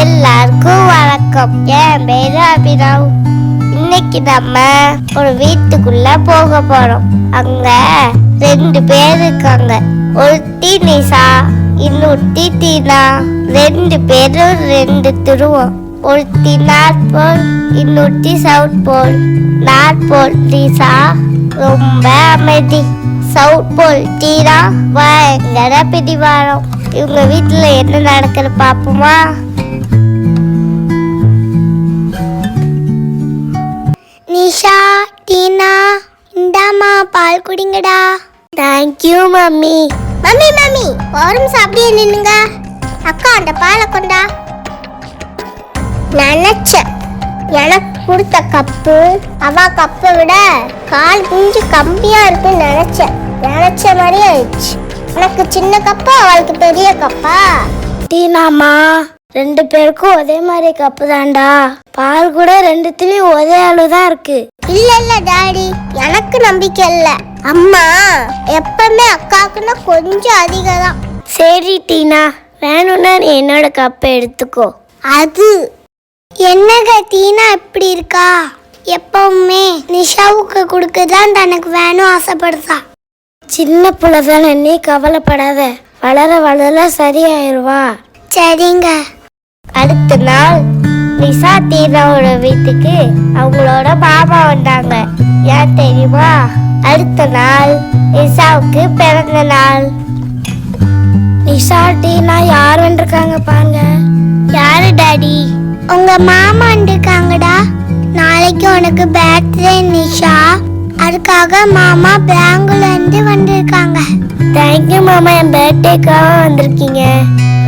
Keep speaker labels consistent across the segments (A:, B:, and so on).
A: எல்லாருக்கும் வணக்கம். என் பேரு அபிராவ். இன்னைக்கு நம்ம ஒரு வீட்டுக்குள்ள போக போறோம். அங்க 2 பேர் இருக்காங்க. ஒருத்தி நிஷா, இன்னொருத்தி டீனா. 2 பேரும் 2 துருவம். ஒருத்தி நார்த் போல், இன்னொருத்தி south pole. North pole Nisha ரொம்ப அமைதி. சவுத் போல் டீனா பயங்கர பிடிவாரம். இவங்க வீட்டுல என்ன நடக்குது பாப்போமா? நிஷா, டீனா, இந்தாமா பால் குடிங்கடா. Thank you mummy. மம்மி மம்மி ஒரு நிமிஷம் அப்படியே நின்னுங்க. அக்கா அந்த பாலை கொண்டா. நினைச்சேன் எனக்கு கொடுத்த கப்பு அவ கப்பை விட கால் கொஞ்சம் கம்மியா இருக்குன்னு நினைச்ச மாதிரி ஆயிடுச்சு. எனக்கு சின்ன கப்பா, அவளுக்கு பெரிய கப்பா. டீனாமா 2 பேருக்கும் ஒரே மாதிரி கப்பு தான்டா. பால் கூட 2த்துலயும் ஒரே அளவு தான் இருக்கு. இல்ல டாடி, எனக்கு நம்பிக்கை இல்ல. அம்மா எப்பவுமே அக்காக்குன்னா கொஞ்சம் அதிகம் தான். சரி டீனா, வேணும்னா நீ என்னோட கப்பை எடுத்துக்கோ. அது என்னங்க டீனா இப்படி இருக்கா? எப்பவுமே நிஷாவுக்கு கொடுக்கதான் தனக்கு வேணும் ஆசைப்படுதா. சின்ன பிள்ளை தானே, நீ கவலைப்படாத. வளர வளர சரியாயிருவா. சரிங்க. அடுத்த நாள் நிஷா டீனாவோட வீட்டுக்கு அவங்களோட மாமா வந்தாங்க. ஏன் தெரியுமா? அடுத்த நாள் நிஷாவுக்கு பிறந்த நாள். நிஷா டீனா யார் வந்திருக்காங்க பாருங்க. யாரு டாடி? உங்க மாமா வந்திருக்காங்கடா. நாளைக்கு உனக்கு பர்த்டே நிஷா, அதுக்காக மாமா பெங்களூர்ல இருந்து வந்திருக்காங்க. தேங்க்யூ மாமா, என் பர்த்டேக்காக வந்திருக்கீங்க.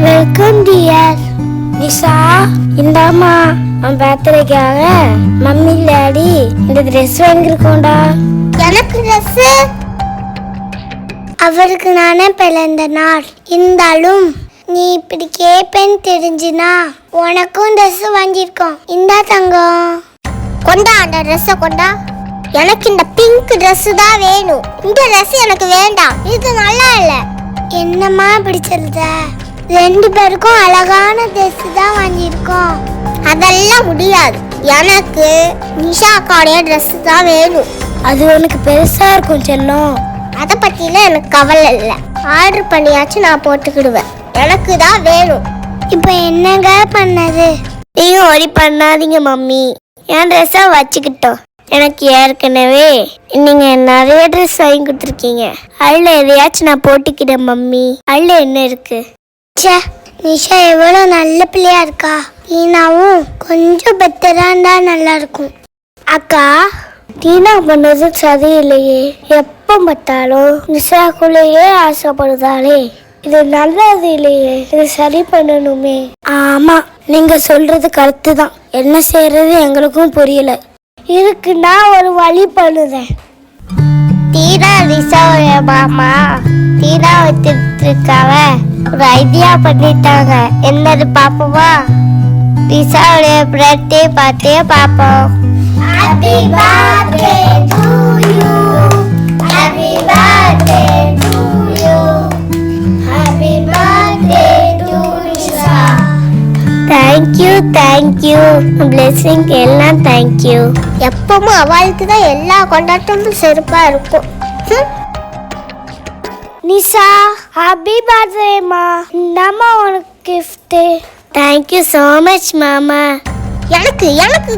A: Welcome dear. நிஷா இந்தாமா, உன் பர்த்டேக்காக மம்மி டாடி இந்த ட்ரெஸ் வாங்கியிருக்கோண்டா. எனக்கு ட்ரெஸ்? அவருக்கு நானே பிறந்த நாள். இருந்தாலும் நீ இப்படி கேப்பேன்னு தெரிஞ்சுனா உனக்கும் ட்ரெஸ் வாங்கியிருக்கோம். இந்தா தங்கம், கொண்டா அந்த ட்ரெஸ்ஸை கொண்டா. எனக்கு இந்த பிங்க் ட்ரெஸ் தான் வேணும். இந்த ட்ரெஸ் எனக்கு வேண்டாம், இது நல்லா இல்லை. என்னம்மா பிடிச்சிருந்த? 2 பேருக்கும் அழகான ட்ரெஸ் தான் வாங்கியிருக்கோம். அதெல்லாம் முடியாது, எனக்கு நிஷா அக்காவுடைய ட்ரெஸ் தான் வேணும். அது உனக்கு பெருசா இருக்கும் செல்லம். அதை பற்றிலாம் எனக்கு கவலை இல்லை. ஆர்டர் பண்ணியாச்சு, நான் போட்டுக்கிடுவேன். எனக்கு தான் வேணும். இப்போ என்னங்க பண்ணது? நீயும் ஒரி பண்ணாதீங்க மம்மி, என் ட்ரெஸ்ஸை வச்சுக்கிட்டோம். எனக்கு ஏற்கனவே நீங்க நிறைய ட்ரெஸ் வாங்கி கொடுத்துருக்கீங்க. அதில் எதையாச்சும் நான் போட்டுக்கிட்டேன் மம்மி. அதில் என்ன இருக்கு? சே, நிஷா எவ்வளோ நல்ல பிள்ளையா இருக்கா. டீனாவும் கொஞ்சம் பெட்டரா இருந்தா நல்லா இருக்கும். அக்கா, டீனா பண்ணது சரியில்லையே. எப்போ பார்த்தாலும் நிஷாக்குள்ளேயே ஆசைப்படுதாளே. இது நல்லது இல்லையே, இது சரி பண்ணணுமே. ஆமா, நீங்க சொல்றது கரெக்டு தான். என்ன செய்யறது எங்களுக்கும் புரியல. இதுக்கு நான் ஒரு வழி பண்ணுறேன். டீனா நிஷாவுடைய மாமா டீனா வச்சிருக்காவ ஒரு ஐடியா பண்ணிட்டாங்க. என்னது பாப்போமா? நிஷாவுடைய பர்த்டே பார்ட்டியே பார்ப்போம். Happy birthday to you. Happy birthday to you. Happy birthday to Nisha. Thank you. Blessing எல்லாம் thank you. எப்பவும் அவளுக்கு தான் எல்லா கொண்டாட்டமும் சிறப்பா இருக்கும். நிஷா, happy birthday மா. இந்தாமா உனக்கு gift. Thank you so much மாமா. எனக்கு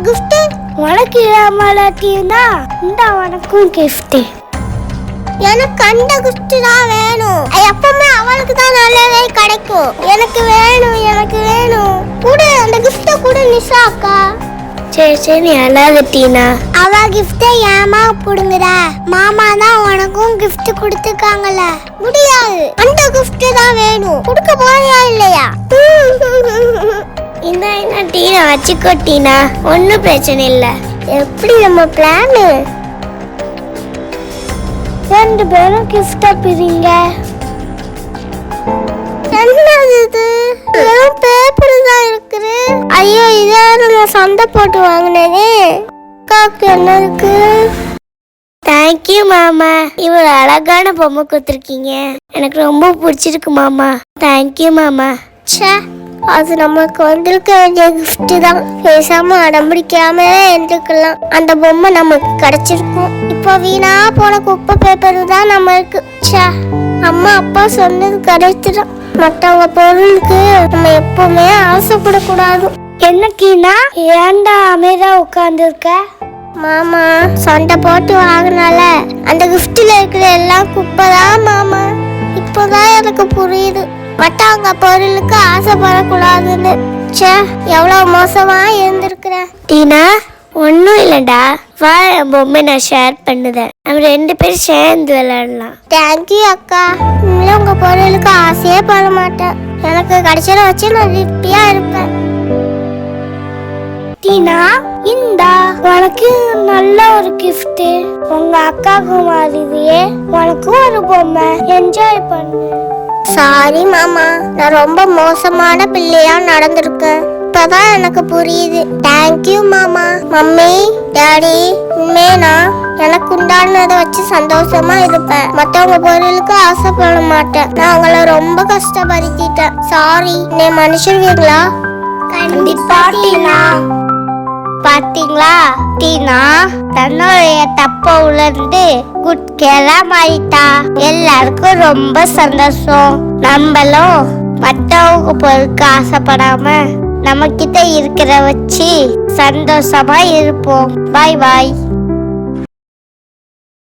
A: gift? உனக்கு ஏமாலாட்டினா இந்த உனக்கும் gift. எனக்கு அந்த gift தான் வேணும். எப்பவுமே அவளுக்கு தான் நல்லவே கிடைக்கும். எனக்கு வேணும். கூட அந்த gift கூட நிஷா அக்கா. சரி நீ அழாத டீனா. அவ gift ஏமா புடுங்குற? மாமா தான் உனக்கும் gift கொடுத்துருக்காங்கல்ல. முடியாது, அந்த gift தான் வேணும். கொடுக்க போறியா இல்லையா? இந்த டீனா வச்சுக்கோ டீனா, ஒன்றும் பிரச்சனை இல்லை. எப்படி நம்ம பிளான்? 2 பேரும் கிஃப்டா பிரிங்க. என்னது இது? வெறும் பேப்பர் தான் இருக்குது. ஐயோ, இதே நான் சண்டை போட்டு வாங்கினேனே. அக்காவுக்கு என்ன இருக்கு? தேங்க்யூ மாமா, இவ்வளோ அழகான பொம்மை கொடுத்துருக்கீங்க. எனக்கு ரொம்ப பிடிச்சிருக்கு மாமா. தேங்க்யூ மாமா. சே, அது நமக்கு வந்திருக்க வேண்டிய கிஃப்ட் தான். பேசாம அடம்பிடிக்காம இருந்துக்கலாம். அந்த பொம்மை நமக்கு கிடைச்சிருக்கும். இப்போ வீணா போன குப்பை பேப்பர் தான் நம்மளுக்கு. அம்மா அப்பா சொன்னது கிடைச்சிடும். மற்றவங்க பொருளுக்கு நம்ம எப்பவுமே ஆசைப்படக்கூடாது. என்ன கீனா, ஏன்டா அமைதியா உட்கார்ந்து இருக்க? மாமா சண்டை போட்டு வாங்கினால அந்த கிஃப்ட்ல இருக்கிற எல்லாம் குப்பை தான் மாமா. இப்போதான் எனக்கு புரியுது மற்றவங்க பொருளுக்கு ஆசைப்படக்கூடாதுன்னு. எவ்வளவு மோசமா இருந்திருக்கிற. டீனா ஒன்றும் இல்லைடா, வா என் பொம்மை நான் ஷேர் பண்ணுதேன். நம்ம 2 பேரும் சேர்ந்து விளையாடலாம். தேங்க்யூ அக்கா. இனிமேல் உங்க பொருளுக்கு ஆசையே பட மாட்டேன். எனக்கு கிடைச்சத வச்சு நான் திருப்தியா இருப்பேன். டீனா இந்தா உனக்கு நல்ல ஒரு கிஃப்ட். உங்க அக்காவுக்கு மாதிரியே உனக்கு ஒரு பொம்மை. என்ஜாய் பண்ணு. சாரி மாமா, நான் ரொம்ப மோசமான பிள்ளையா நடந்திருக்கேன். இப்பதான் எனக்கு புரியுது. தேங்க்யூ மாமா. மம்மி டாடி, இனிமேனா எனக்கு உண்டானதை வச்சு சந்தோஷமா இருப்பேன். மற்றவங்க பொருளுக்கு ஆசைப்பட மாட்டேன். நான் உங்களை ரொம்ப கஷ்டப்படுத்திட்டேன். சாரி, நீ மனுஷவீங்களா? கண்டிப்பா டீனா. பாத்தீங்களா, டீனா தன்னுடைய தப்ப உணர்ந்து குட் கேரா மாறிட்டா. எல்லாருக்கும் ரொம்ப சந்தோஷம். நம்மளும் மற்றவங்க பொருளுக்கு ஆசைப்படாம நம்ம கிட்ட இருக்கிற வச்சு சந்தோஷமா இருப்போம். பாய் பாய்.